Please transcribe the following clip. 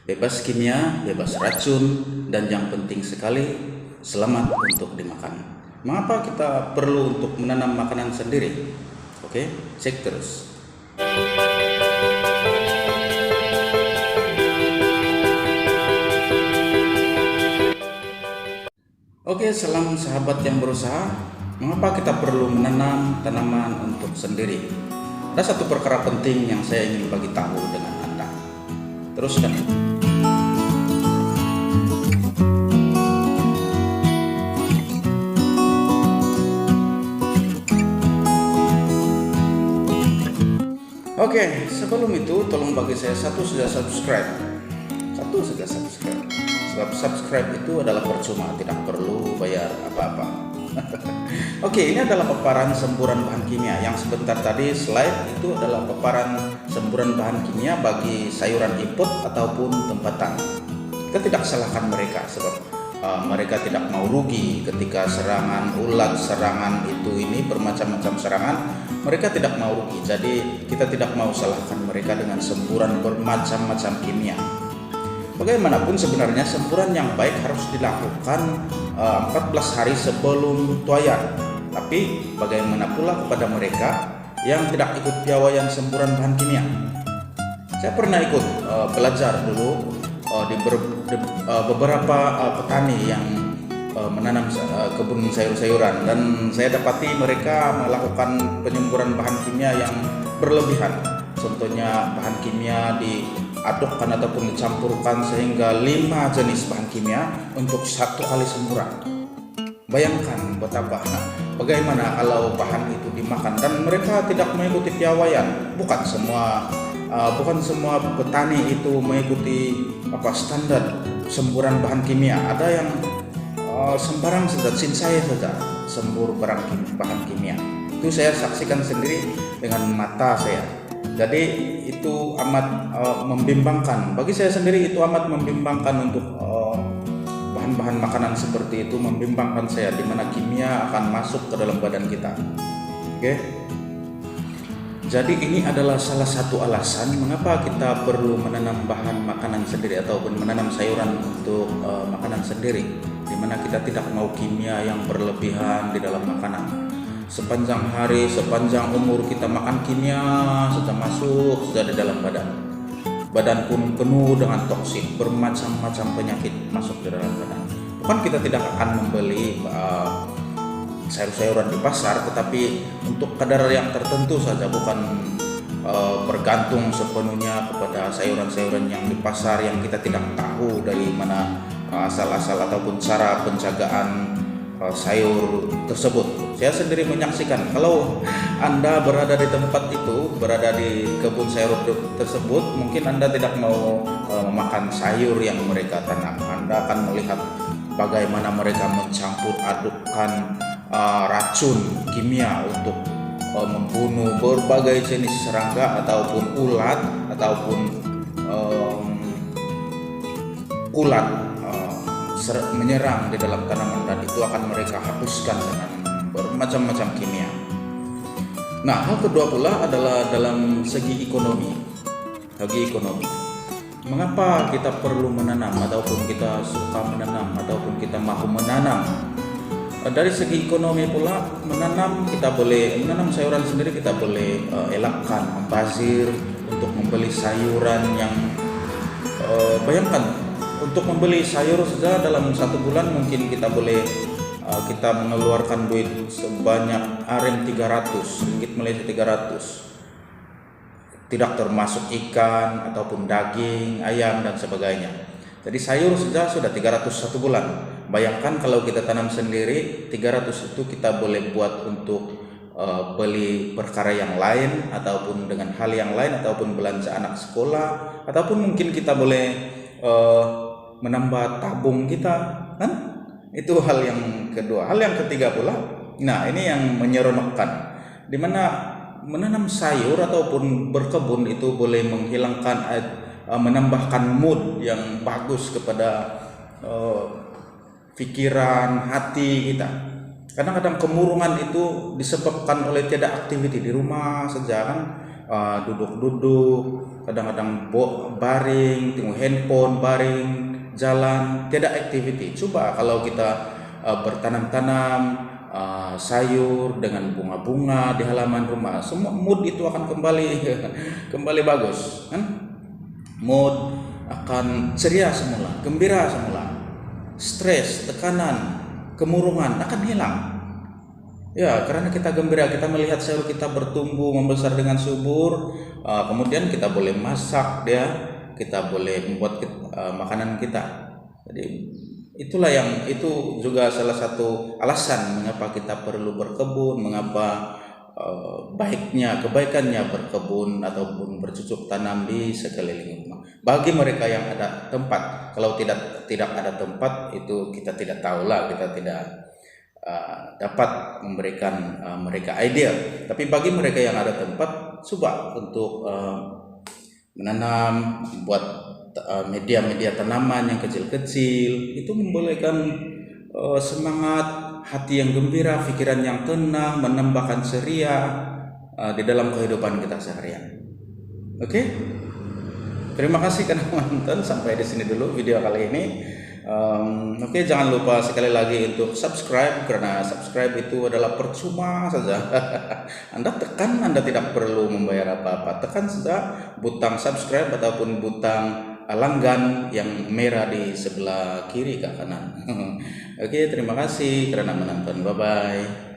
bebas kimia, bebas racun, dan yang penting sekali selamat untuk dimakan. Mengapa kita perlu untuk menanam makanan sendiri? Oke, cek terus. Oke, salam sahabat yang berusaha. Mengapa kita perlu menanam tanaman untuk sendiri? Ada satu perkara penting yang saya ingin bagi tahu dengan Anda. Teruskan. Oke, sebelum itu tolong bagi saya satu saja subscribe. Satu saja subscribe. Sebab subscribe itu adalah percuma, tidak perlu bayar apa-apa. Oke, ini adalah paparan semburan bahan kimia. Yang sebentar tadi slide itu adalah paparan semburan bahan kimia bagi sayuran import ataupun tempatan. Kita tidak salahkan mereka sebab mereka tidak mau rugi ketika serangan ulat, serangan ini bermacam-macam serangan. Mereka tidak mau rugi, jadi kita tidak mau salahkan mereka dengan semburan bermacam-macam kimia. Bagaimanapun sebenarnya semburan yang baik harus dilakukan 14 hari sebelum tuayan. Tapi bagaimana pula kepada mereka yang tidak ikut piawaian semburan bahan kimia? Saya pernah ikut belajar dulu di beberapa petani yang menanam kebun sayur-sayuran, dan saya dapati mereka melakukan penyemburan bahan kimia yang berlebihan. Contohnya bahan kimia diadukkan ataupun dicampurkan sehingga 5 jenis bahan kimia untuk satu kali semburan. Bayangkan betapa bagaimana kalau bahan itu dimakan dan mereka tidak mengikuti piawaian. Bukan semua petani itu mengikuti standar semburan bahan kimia. Ada yang sembarang saja, cincai saja sembur bahan kimia. Itu saya saksikan sendiri dengan mata saya. Jadi itu amat membimbangkan. Bagi saya sendiri itu amat membimbangkan untuk bahan-bahan makanan seperti itu, membimbangkan saya di mana kimia akan masuk ke dalam badan kita. Oke. Jadi ini adalah salah satu alasan mengapa kita perlu menanam bahan makanan sendiri ataupun menanam sayuran untuk makanan sendiri, di mana kita tidak mau kimia yang berlebihan di dalam makanan. Sepanjang hari, sepanjang umur kita makan kimia sudah masuk sudah di dalam badan. Badan pun penuh dengan toksik, bermacam-macam penyakit masuk di dalam badan. Bukan kita tidak akan membeli sayur-sayuran di pasar, tetapi untuk kadar yang tertentu saja, bukan bergantung sepenuhnya kepada sayuran-sayuran yang di pasar yang kita tidak tahu dari mana asal-asal ataupun cara penjagaan sayur tersebut. Saya sendiri menyaksikan kalau Anda berada di tempat itu, berada di kebun sayur tersebut, mungkin Anda tidak mau memakan sayur yang mereka tanam. Anda akan melihat bagaimana mereka mencampur adukkan racun kimia untuk membunuh berbagai jenis serangga ataupun ulat ataupun kulat menyerang di dalam tanaman, dan itu akan mereka hapuskan dengan bermacam-macam kimia. Nah, hal kedua pula adalah dalam segi ekonomi. Mengapa kita perlu menanam ataupun kita suka menanam ataupun kita mau menanam? Dari segi ekonomi pula, kita boleh menanam sayuran sendiri, kita boleh elakkan membazir untuk membeli sayuran yang bayangkan untuk membeli sayur saja dalam 1 bulan mungkin kita boleh kita mengeluarkan duit sebanyak Rp300, ringgit Malaysia 300, tidak termasuk ikan ataupun daging, ayam dan sebagainya. Jadi sayur saja sudah 300 1 bulan. Bayangkan kalau kita tanam sendiri, 300 itu kita boleh buat untuk beli perkara yang lain ataupun dengan hal yang lain ataupun belanja anak sekolah, ataupun mungkin kita boleh menambah tabung kita, kan? Itu hal yang kedua. Hal yang ketiga pula, nah ini yang menyeronokkan, di mana menanam sayur ataupun berkebun itu boleh menghilangkan menambahkan mood yang bagus kepada pikiran, hati kita. Kadang-kadang kemurungan itu disebabkan oleh tiada aktiviti di rumah saja, kan? duduk-duduk, kadang-kadang baring, tengok handphone, baring, jalan, tidak activity. Coba kalau kita bertanam-tanam sayur dengan bunga-bunga di halaman rumah, semua mood itu akan kembali kembali bagus, kan? Mood akan ceria semula, gembira semula. Stres, tekanan, kemurungan akan hilang. Ya, karena kita gembira, kita melihat sayur kita bertumbuh membesar dengan subur. Kemudian kita boleh masak dia, kita boleh membuat makanan kita. Jadi itulah itu juga salah satu alasan mengapa kita perlu berkebun, mengapa kebaikannya berkebun ataupun bercocok tanam di sekeliling rumah. Bagi mereka yang ada tempat, kalau tidak ada tempat itu kita tidak tahulah, kita tidak dapat memberikan mereka ide. Tapi bagi mereka yang ada tempat, coba untuk menanam, buat media-media tanaman yang kecil-kecil, itu membolehkan semangat, hati yang gembira, pikiran yang tenang, menambahkan ceria di dalam kehidupan kita seharian. Oke? Terima kasih karena menonton. Sampai di sini dulu video kali ini. Oke, jangan lupa sekali lagi untuk subscribe, karena subscribe itu adalah percuma saja. Anda tekan, Anda tidak perlu membayar apa-apa. Tekan saja butang subscribe ataupun butang langgan yang merah di sebelah kiri ke kanan. Oke, terima kasih karena menonton. Bye bye.